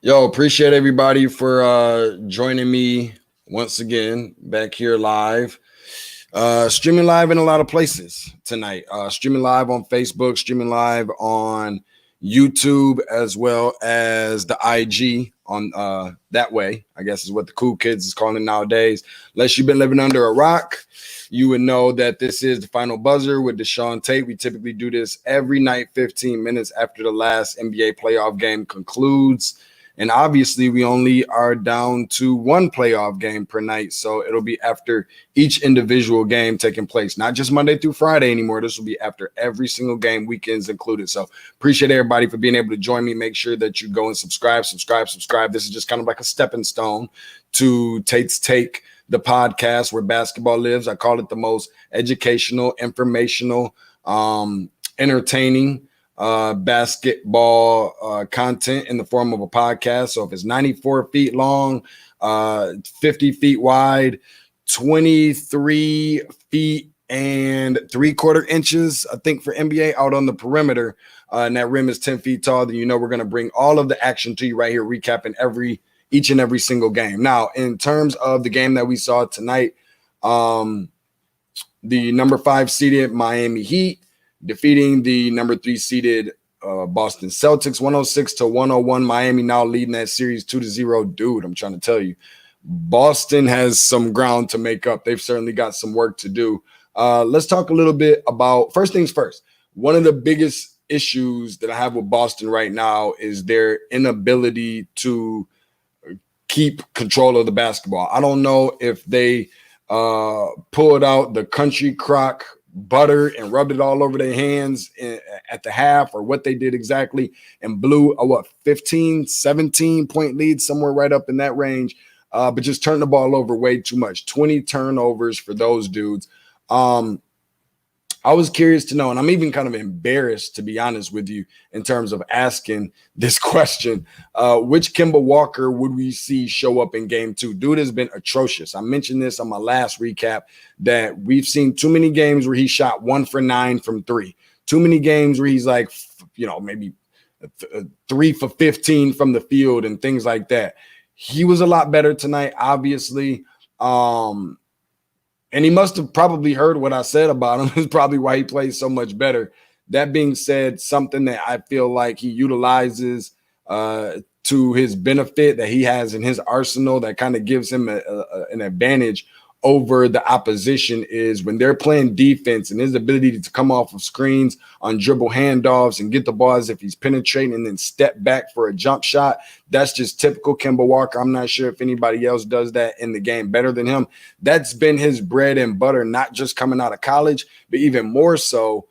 Yo, appreciate everybody for joining me once again back here live. Streaming live in a lot of places tonight. Streaming live on Facebook, streaming live on YouTube, as well as the IG on that way, I guess is what the cool kids is calling it nowadays. Unless you've been living under a rock, you would know that this is the final buzzer with DeShaun Tate. We typically do this every night, 15 minutes after the last NBA playoff game concludes. And obviously, we only are down to one playoff game per night. So it'll be after each individual game taking place, not just Monday through Friday anymore. This will be after every single game, weekends included. So appreciate everybody for being able to join me. Make sure that you go and subscribe. This is just kind of like a stepping stone to Tate's Take, the podcast where basketball lives. I call it the most educational, informational, entertaining basketball content in the form of a podcast. So if it's 94 feet long, 50 feet wide, 23 feet and 3/4 inches, I think, for NBA out on the perimeter, and that rim is 10 feet tall, then you know we're going to bring all of the action to you right here, recapping each and every single game. Now, in terms of the game that we saw tonight, the number 5 seeded Miami Heat defeating the number 3 seeded Boston Celtics 106-101. Miami now leading that series 2-0. Dude, I'm trying to tell you, Boston has some ground to make up. They've certainly got some work to do. Let's talk a little bit about, first things first, one of the biggest issues that I have with Boston right now is their inability to keep control of the basketball. I don't know if they pulled out the country crock butter and rubbed it all over their hands at the half, or what they did exactly, and blew a 17 point lead, somewhere right up in that range, but just turned the ball over way too much. 20 turnovers for those dudes. I was curious to know, and I'm even kind of embarrassed, to be honest with you, in terms of asking this question. Which Kemba Walker would we see show up in game 2? Dude has been atrocious. I mentioned this on my last recap, that we've seen too many games where he shot 1 for 9 from 3. Too many games where he's like, maybe 3 for 15 from the field and things like that. He was a lot better tonight, obviously. And he must have probably heard what I said about him. Is probably why he plays so much better. That being said, something that I feel like he utilizes to his benefit, that he has in his arsenal, that kind of gives him an advantage over the opposition, is when they're playing defense, and his ability to come off of screens on dribble handoffs and get the ball as if he's penetrating and then step back for a jump shot. That's just typical Kemba Walker. I'm not sure if anybody else does that in the game better than him. That's been his bread and butter, not just coming out of college, but even more so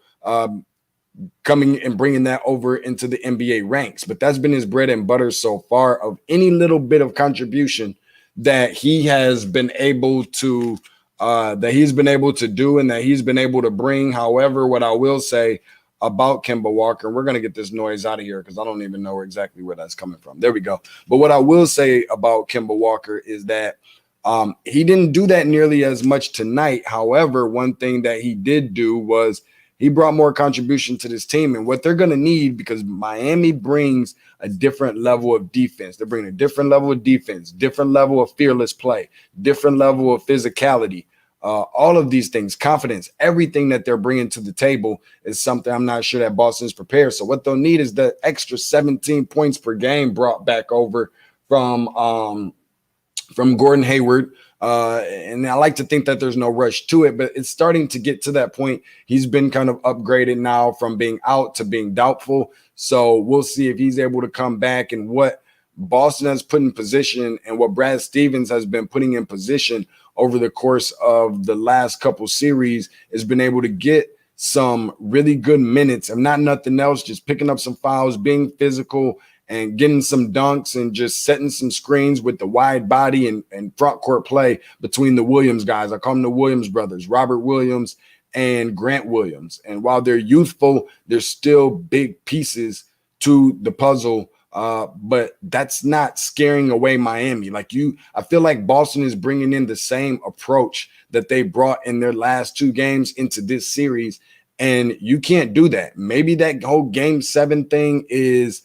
coming and bringing that over into the NBA ranks. But that's been his bread and butter so far, of any little bit of contribution that he has been able to do, and that he's been able to bring. However, what I will say about Kemba Walker, and we're going to get this noise out of here because I don't even know exactly where that's coming from. There we go. But what I will say about Kemba Walker is that he didn't do that nearly as much tonight. However, one thing that he did do was he brought more contribution to this team, and what they're going to need, because Miami brings a different level of defense. They're bringing a different level of defense, different level of fearless play, different level of physicality, all of these things, confidence, everything that they're bringing to the table is something I'm not sure that Boston's prepared. So what they'll need is the extra 17 points per game brought back over from Gordon Hayward. And I like to think that there's no rush to it, but it's starting to get to that point. He's been kind of upgraded now from being out to being doubtful. So we'll see if he's able to come back, and what Boston has put in position and what Brad Stevens has been putting in position over the course of the last couple series has been able to get some really good minutes, and not nothing else, just picking up some fouls, being physical, and getting some dunks, and just setting some screens with the wide body and front court play between the Williams guys. I call them the Williams brothers, Robert Williams and Grant Williams. And while they're youthful, they're still big pieces to the puzzle. But that's not scaring away Miami. I feel like Boston is bringing in the same approach that they brought in their last 2 games into this series. And you can't do that. Maybe that whole game 7 thing is,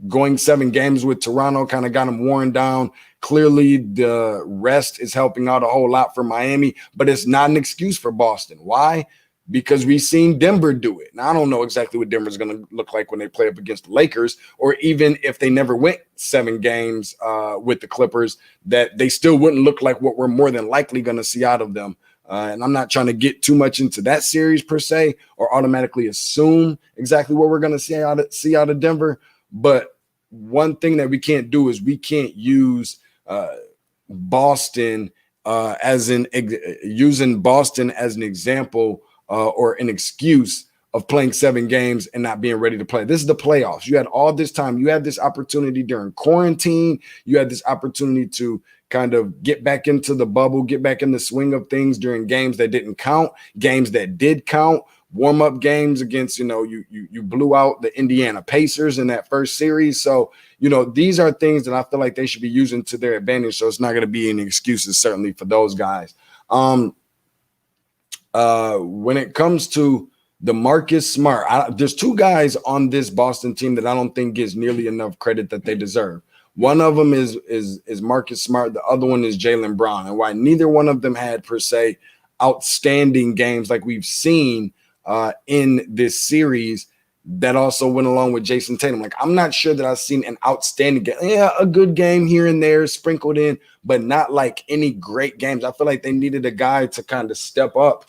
going 7 games with Toronto kind of got them worn down. Clearly, the rest is helping out a whole lot for Miami, but it's not an excuse for Boston. Why? Because we've seen Denver do it. Now, I don't know exactly what Denver's going to look like when they play up against the Lakers, or even if they never went 7 games with the Clippers, that they still wouldn't look like what we're more than likely going to see out of them. And I'm not trying to get too much into that series per se, or automatically assume exactly what we're going to see out of Denver. But one thing that we can't do is we can't use Boston using Boston as an example or an excuse of playing 7 games and not being ready to play. This is the playoffs. You had all this time. You had this opportunity during quarantine. You had this opportunity to kind of get back into the bubble, get back in the swing of things during games that didn't count, games that did count, warm-up games against, you blew out the Indiana Pacers in that first series. So, these are things that I feel like they should be using to their advantage. So it's not going to be any excuses, certainly, for those guys. When it comes to the Marcus Smart, there's 2 guys on this Boston team that I don't think gets nearly enough credit that they deserve. One of them is Marcus Smart. The other one is Jaylen Brown. And why neither one of them had, per se, outstanding games like we've seen in this series that also went along with Jason Tatum. Like, I'm not sure that I've seen an outstanding game. Yeah, a good game here and there sprinkled in, but not like any great games. I feel like they needed a guy to kind of step up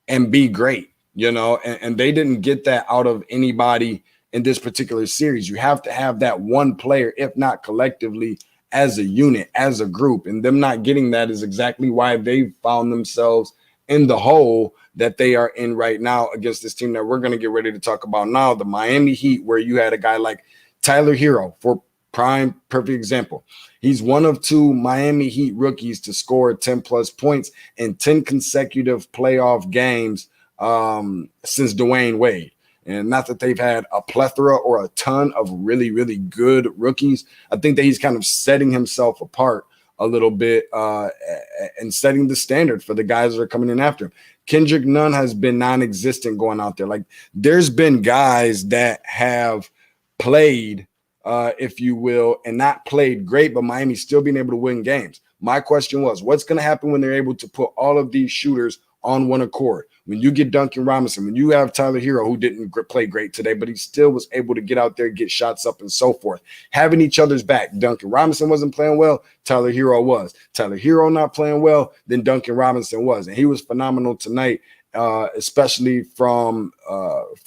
and be great, and they didn't get that out of anybody in this particular series. You have to have that one player, if not collectively, as a unit, as a group, and them not getting that is exactly why they found themselves in the hole that they are in right now against this team that we're going to get ready to talk about now, the Miami Heat, where you had a guy like Tyler Hero, for prime perfect example. He's one of 2 Miami Heat rookies to score 10-plus points in 10 consecutive playoff games since Dwayne Wade. And not that they've had a plethora or a ton of really, really good rookies. I think that he's kind of setting himself apart a little bit and setting the standard for the guys that are coming in after him. Kendrick Nunn has been non-existent going out there. Like, there's been guys that have played, if you will, and not played great, but Miami's still being able to win games. My question was, what's going to happen when they're able to put all of these shooters on one accord? When you get Duncan Robinson, when you have Tyler Hero, who didn't play great today, but he still was able to get out there, get shots up, and so forth. Having each other's back. Duncan Robinson wasn't playing well. Tyler Hero was. Tyler Hero not playing well, then Duncan Robinson was. And he was phenomenal tonight, especially from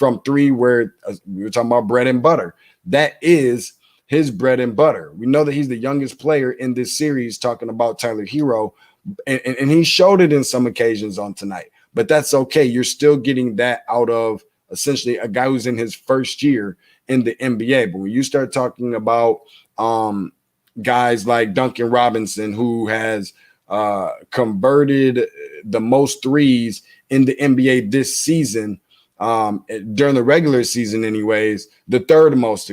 3, where we were talking about bread and butter. That is his bread and butter. We know that he's the youngest player in this series, talking about Tyler Hero, and he showed it in some occasions on tonight. But that's okay. You're still getting that out of essentially a guy who's in his first year in the NBA. But when you start talking about guys like Duncan Robinson, who has converted the most threes in the NBA this season, during the regular season anyways, the 3rd most,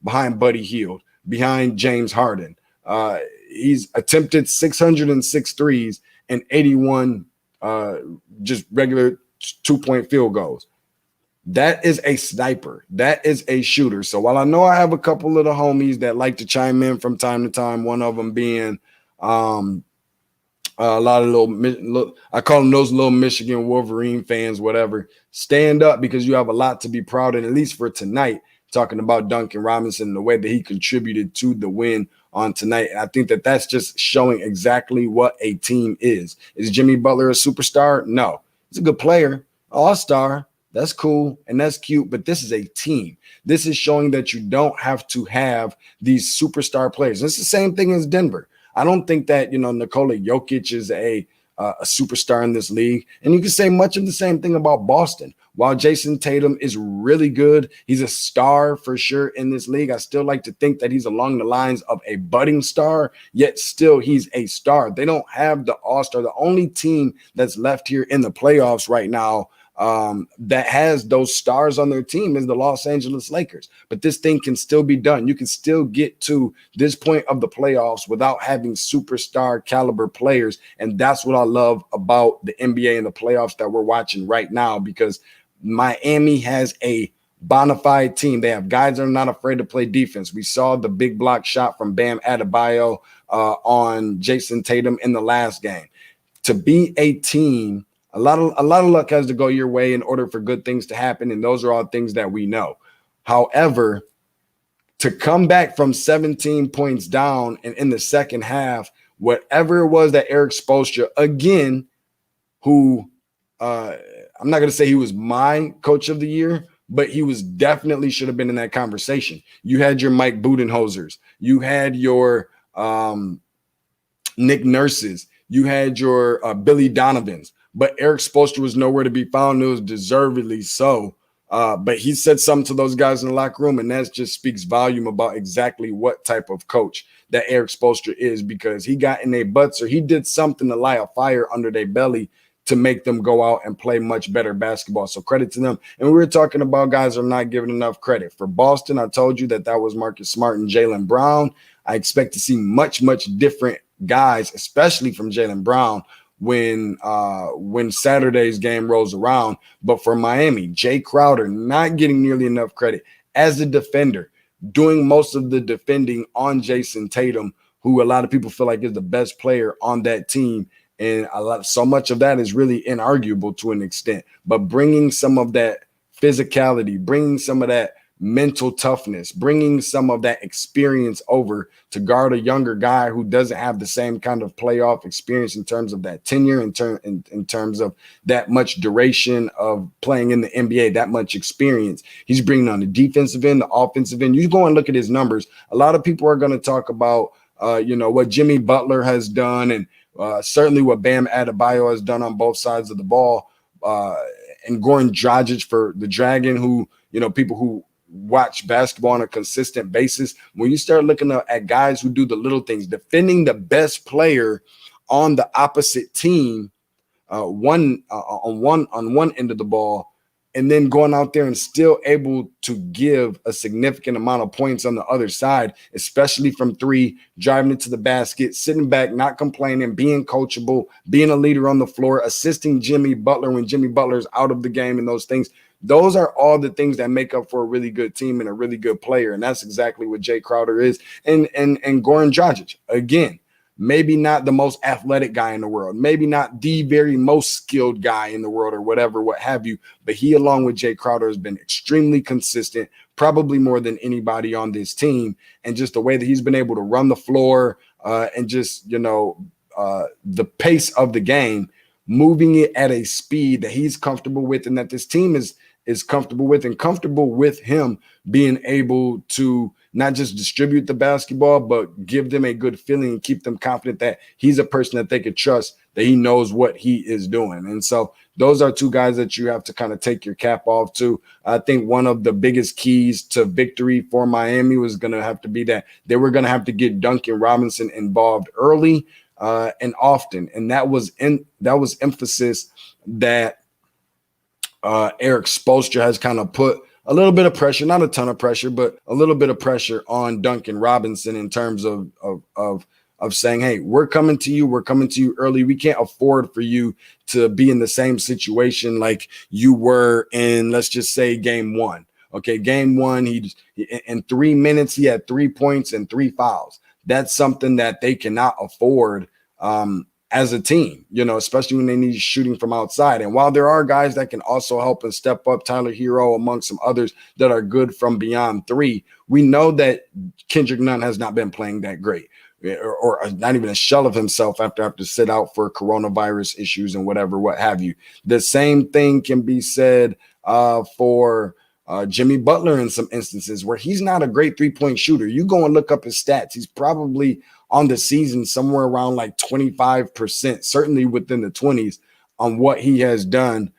behind Buddy Hield, behind James Harden. He's attempted 606 threes and 81 just regular 2-point field goals. That is a sniper. That is a shooter. So while I know I have a couple of the homies that like to chime in from time to time, one of them being a lot of little, I call them those little Michigan Wolverine fans, whatever. Stand up, because you have a lot to be proud of, at least for tonight, talking about Duncan Robinson and the way that he contributed to the win on tonight. And I think that that's just showing exactly what a team is. Is Jimmy Butler a superstar? No. He's a good player, all-star. That's cool and that's cute, but this is a team. This is showing that you don't have to have these superstar players. It's the same thing as Denver. I don't think that, Nikola Jokic is a superstar in this league. And you can say much of the same thing about Boston. While Jason Tatum is really good, he's a star for sure in this league. I still like to think that he's along the lines of a budding star, yet still he's a star. They don't have the all-star. The only team that's left here in the playoffs right now that has those stars on their team is the Los Angeles Lakers. But this thing can still be done. You can still get to this point of the playoffs without having superstar caliber players. And that's what I love about the NBA and the playoffs that we're watching right now, because Miami has a bona fide team. They have guys that are not afraid to play defense. We saw the big block shot from Bam Adebayo on Jason Tatum in the last game. To be a team, a lot of luck has to go your way in order for good things to happen, and those are all things that we know. However, to come back from 17 points down and in the second half, whatever it was that Eric Spoelstra, again, who I'm not going to say he was my coach of the year, but he was definitely should have been in that conversation. You had your Mike Budenholzers. You had your Nick Nurses. You had your Billy Donovans. But Eric Spoelstra was nowhere to be found. It was deservedly so. But he said something to those guys in the locker room, and that just speaks volume about exactly what type of coach that Eric Spoelstra is, because he got in their butts or he did something to light a fire under their belly to make them go out and play much better basketball. So credit to them. And we were talking about guys are not given enough credit. For Boston, I told you that was Marcus Smart and Jaylen Brown. I expect to see much, much different guys, especially from Jaylen Brown, when Saturday's game rolls around. But for Miami, Jay Crowder not getting nearly enough credit as a defender, doing most of the defending on Jason Tatum, who a lot of people feel like is the best player on that team. And so much of that is really inarguable to an extent. But bringing some of that physicality, bringing some of that mental toughness, bringing some of that experience over to guard a younger guy who doesn't have the same kind of playoff experience in terms of that tenure, in terms of that much duration of playing in the NBA, that much experience. He's bringing on the defensive end, the offensive end. You go and look at his numbers. A lot of people are going to talk about, what Jimmy Butler has done, and certainly what Bam Adebayo has done on both sides of the ball, and Goran Dragic for the Dragon, who, people who watch basketball on a consistent basis. When you start looking at guys who do the little things, defending the best player on the opposite team, on one end of the ball, and then going out there and still able to give a significant amount of points on the other side, especially from three, driving it to the basket, sitting back, not complaining, being coachable, being a leader on the floor, assisting Jimmy Butler when Jimmy Butler's out of the game, and those things. Those are all the things that make up for a really good team and a really good player. And that's exactly what Jay Crowder is. And Goran Dragic, again, maybe not the most athletic guy in the world, maybe not the very most skilled guy in the world or whatever, what have you. But he, along with Jay Crowder, has been extremely consistent, probably more than anybody on this team. And just the way that he's been able to run the floor and just, the pace of the game, moving it at a speed that he's comfortable with and that this team is comfortable with, and comfortable with him being able to not just distribute the basketball, but give them a good feeling and keep them confident that he's a person that they could trust, that he knows what he is doing. And so those are two guys that you have to kind of take your cap off to. I think one of the biggest keys to victory for Miami was going to have to be that they were going to have to get Duncan Robinson involved early and often. And that was emphasis that Eric Spoelstra has kind of put a little bit of pressure, not a ton of pressure, but a little bit of pressure on Duncan Robinson in terms of saying, hey, we're coming to you early. We can't afford for you to be in the same situation like you were in, let's just say, game one. Okay, game one, he in 3 minutes, he had 3 points and 3 fouls. That's something that they cannot afford as a team, especially when they need shooting from outside. And while there are guys that can also help and step up, Tyler Hero among some others that are good from beyond three, we know that Kendrick Nunn has not been playing that great, or not even a shell of himself after to sit out for coronavirus issues and what have you. The same thing can be said for Jimmy Butler in some instances where he's not a great 3-point shooter. You go and look up his stats. He's probably on the season somewhere around like 25%, certainly within the 20s on what he has done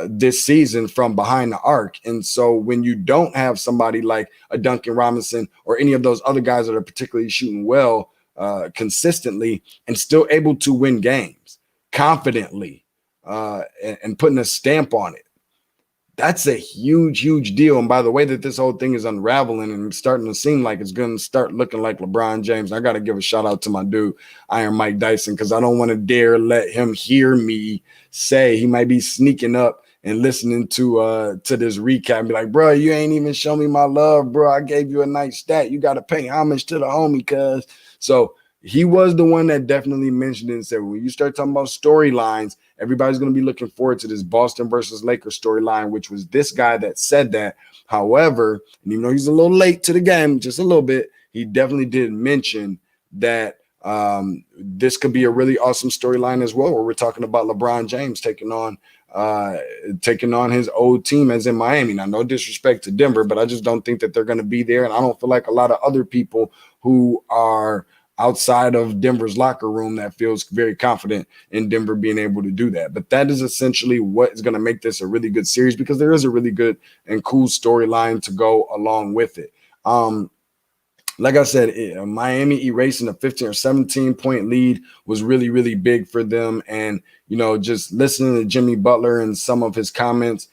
this season from behind the arc. And so when you don't have somebody like a Duncan Robinson or any of those other guys that are particularly shooting well consistently and still able to win games confidently and putting a stamp on it, that's a huge, huge deal. And by the way that this whole thing is unraveling and starting to seem like it's going to start looking like LeBron James, I got to give a shout out to my dude, Iron Mike Dyson, because I don't want to dare let him hear me say he might be sneaking up and listening to this recap and be like, bro, you ain't even show me my love, bro. I gave you a nice stat. You got to pay homage to the homie, cuz. So he was the one that definitely mentioned it and said, when you start talking about storylines, everybody's going to be looking forward to this Boston versus Lakers storyline, which was this guy that said that. However, and even though he's a little late to the game, just a little bit, he definitely did mention that this could be a really awesome storyline as well, where we're talking about LeBron James taking on his old team as in Miami. Now, no disrespect to Denver, but I just don't think that they're going to be there. And I don't feel like a lot of other people who are outside of Denver's locker room that feels very confident in Denver being able to do that. But that is essentially what is going to make this a really good series, because there is a really good and cool storyline to go along with it. Like I said, Miami erasing a 15 or 17 point lead was really, really big for them. And, just listening to Jimmy Butler and some of his comments,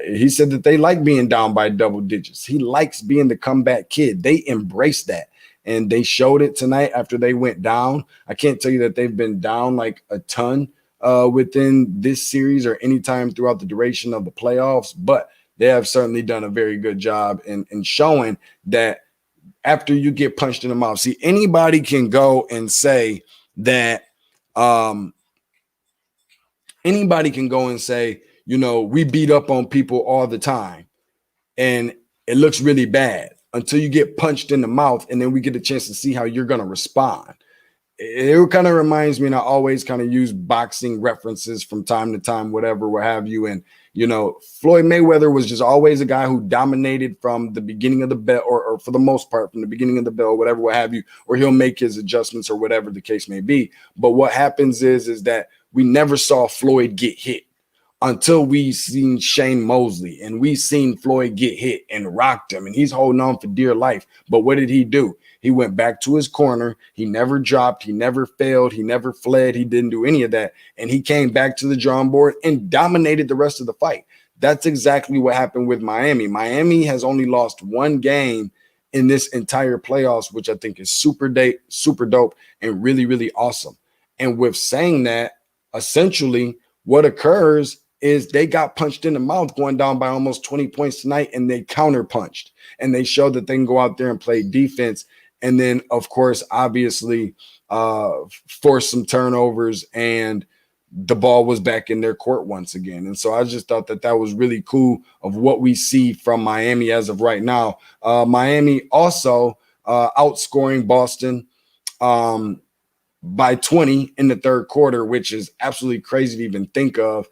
he said that they like being down by double digits. He likes being the comeback kid. They embrace that. And they showed it tonight after they went down. I can't tell you that they've been down like a ton within this series or any time throughout the duration of the playoffs, but they have certainly done a very good job in showing that after you get punched in the mouth. See, anybody can go and say that we beat up on people all the time and it looks really bad until you get punched in the mouth, and then we get a chance to see how you're going to respond. It kind of reminds me, and I always kind of use boxing references from time to time, whatever, what have you. And, Floyd Mayweather was just always a guy who dominated from the beginning of the bell, or for the most part, from the beginning of the bell, whatever, what have you, or he'll make his adjustments or whatever the case may be. But what happens is that we never saw Floyd get hit until we seen Shane Mosley, and we seen Floyd get hit and rocked him, and he's holding on for dear life. But what did he do? He went back to his corner. He never dropped. He never failed. He never fled. He didn't do any of that. And he came back to the drawing board and dominated the rest of the fight. That's exactly what happened with Miami. Miami has only lost one game in this entire playoffs, which I think is super dope and really, really awesome. And with saying that, essentially what occurs is they got punched in the mouth going down by almost 20 points tonight, and they counterpunched, and they showed that they can go out there and play defense. And then, of course, obviously force some turnovers, and the ball was back in their court once again. And so I just thought that was really cool of what we see from Miami as of right now. Miami also outscoring Boston by 20 in the third quarter, which is absolutely crazy to even think of.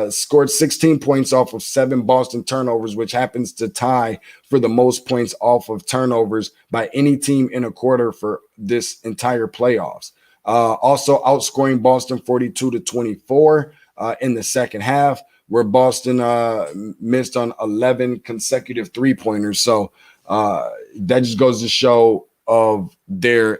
Scored 16 points off of 7 Boston turnovers, which happens to tie for the most points off of turnovers by any team in a quarter for this entire playoffs. Also outscoring Boston 42-24 in the second half, where Boston missed on 11 consecutive three-pointers. So that just goes to show of their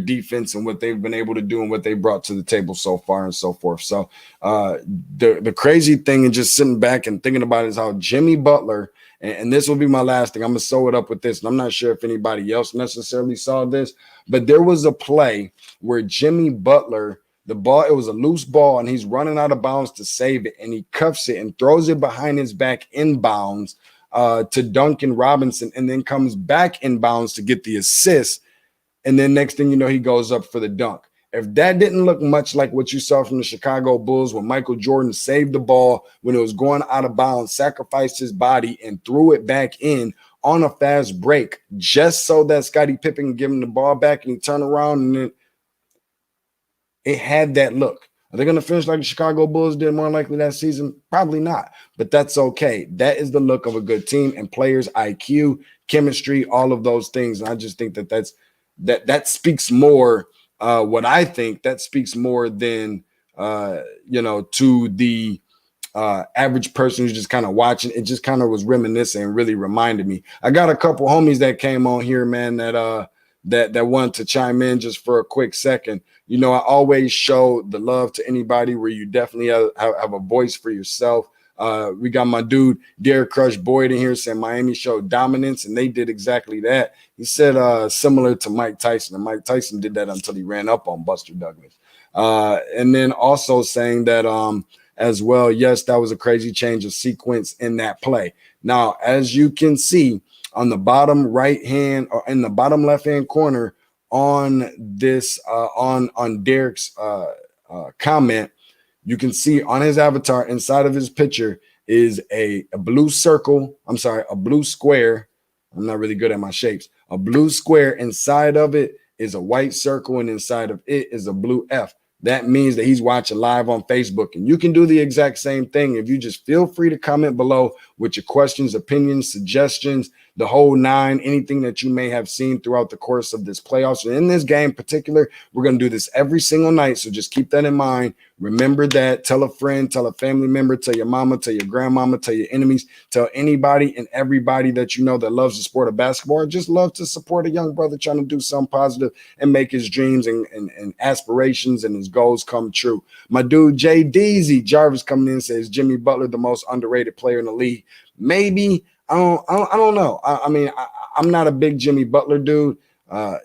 defense and what they've been able to do and what they brought to the table so far and so forth. So the crazy thing, and just sitting back and thinking about it, is how Jimmy Butler, and this will be my last thing, I'm gonna sew it up with this, and I'm not sure if anybody else necessarily saw this, but there was a play where Jimmy Butler, it was a loose ball, and he's running out of bounds to save it, and he cuffs it and throws it behind his back inbounds to Duncan Robinson, and then comes back inbounds to get the assist. And then next thing you know, he goes up for the dunk. If that didn't look much like what you saw from the Chicago Bulls when Michael Jordan saved the ball when it was going out of bounds, sacrificed his body, and threw it back in on a fast break just so that Scottie Pippen can give him the ball back and he turned around, and then it had that look. Are they going to finish like the Chicago Bulls did more likely that season? Probably not, but that's okay. That is the look of a good team, and players' IQ, chemistry, all of those things. And I just think that speaks more. What I think that speaks more than to the average person who's just kind of watching. It just kind of was reminiscent and really reminded me. I got a couple homies that came on here, man, that wanted to chime in just for a quick second. I always show the love to anybody where you definitely have a voice for yourself. We got my dude, Derek Crush Boyd, in here saying Miami showed dominance, and they did exactly that. He said similar to Mike Tyson, and Mike Tyson did that until he ran up on Buster Douglas. And then also saying that as well. Yes, that was a crazy change of sequence in that play. Now, as you can see on the bottom right hand or in the bottom left hand corner on this on Derek's comment, you can see on his avatar inside of his picture is a blue circle. I'm sorry, a blue square. I'm not really good at my shapes. A blue square. Inside of it is a white circle, and inside of it is a blue F. That means that he's watching live on Facebook. And you can do the exact same thing. If you just feel free to comment below with your questions, opinions, suggestions, the whole nine, anything that you may have seen throughout the course of this playoffs. And in this game in particular, we're going to do this every single night. So just keep that in mind. Remember that. Tell a friend, tell a family member, tell your mama, tell your grandmama, tell your enemies, tell anybody and everybody that you know that loves the sport of basketball or just love to support a young brother trying to do something positive and make his dreams and aspirations and his goals come true. My dude, Jay Deezy Jarvis coming in says, Jimmy Butler, the most underrated player in the league. Maybe. I don't know. I mean, I'm not a big Jimmy Butler dude.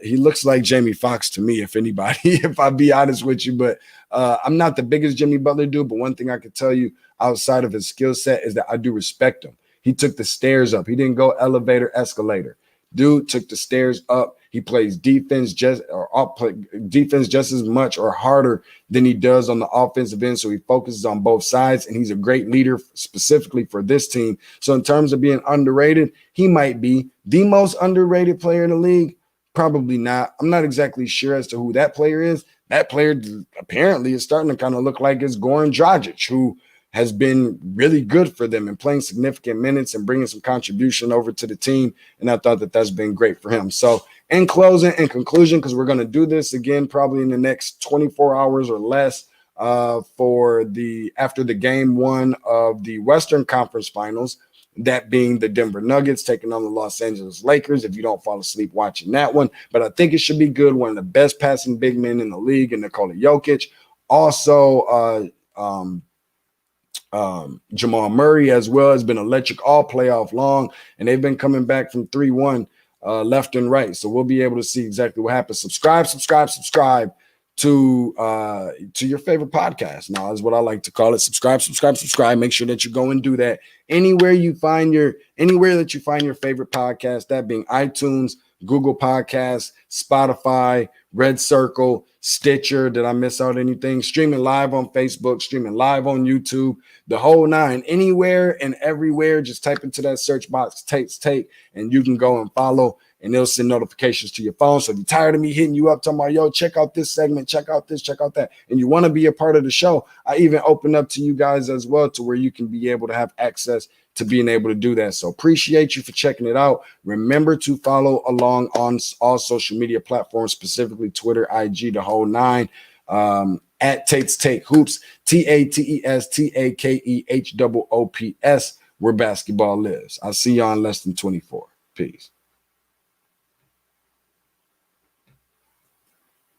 He looks like Jamie Foxx to me, if anybody, if I be honest with you. But I'm not the biggest Jimmy Butler dude. But one thing I can tell you outside of his skill set is that I do respect him. He took the stairs up. He didn't go elevator, escalator. Dude took the stairs up. He plays defense just as much or harder than he does on the offensive end. So he focuses on both sides, and he's a great leader specifically for this team. So in terms of being underrated, he might be the most underrated player in the league. Probably not. I'm not exactly sure as to who that player is. That player apparently is starting to kind of look like it's Goran Dragic, who has been really good for them and playing significant minutes and bringing some contribution over to the team. And I thought that that's been great for him. So in closing and conclusion, because we're going to do this again probably in the next 24 hours or less after the game one of the Western Conference Finals, that being the Denver Nuggets taking on the Los Angeles Lakers. If you don't fall asleep watching that one, but I think it should be good. One of the best passing big men in the league, and Nikola Jokic. Also, Jamal Murray as well has been electric all playoff long, and they've been coming back from 3-1 left and right. So we'll be able to see exactly what happens. Subscribe to your favorite podcast. Now that's what I like to call it. Subscribe. Make sure that you go and do that anywhere that you find your favorite podcast, that being iTunes, Google Podcasts, Spotify, Red Circle, Stitcher. Did I miss out anything? Streaming live on Facebook, streaming live on YouTube, the whole nine. Anywhere and everywhere, just type into that search box, Tate's Take, and you can go and follow, and they'll send notifications to your phone. So if you're tired of me hitting you up, talking about, yo, check out this segment, check out this, check out that, and you want to be a part of the show, I even open up to you guys as well to where you can be able to have access to being able to do that. So appreciate you for checking it out. Remember to follow along on all social media platforms, specifically Twitter, IG, the whole nine, at Tate's Take Hoops, TATESTAKEHOOPS, where basketball lives. I'll see y'all in less than 24. Peace.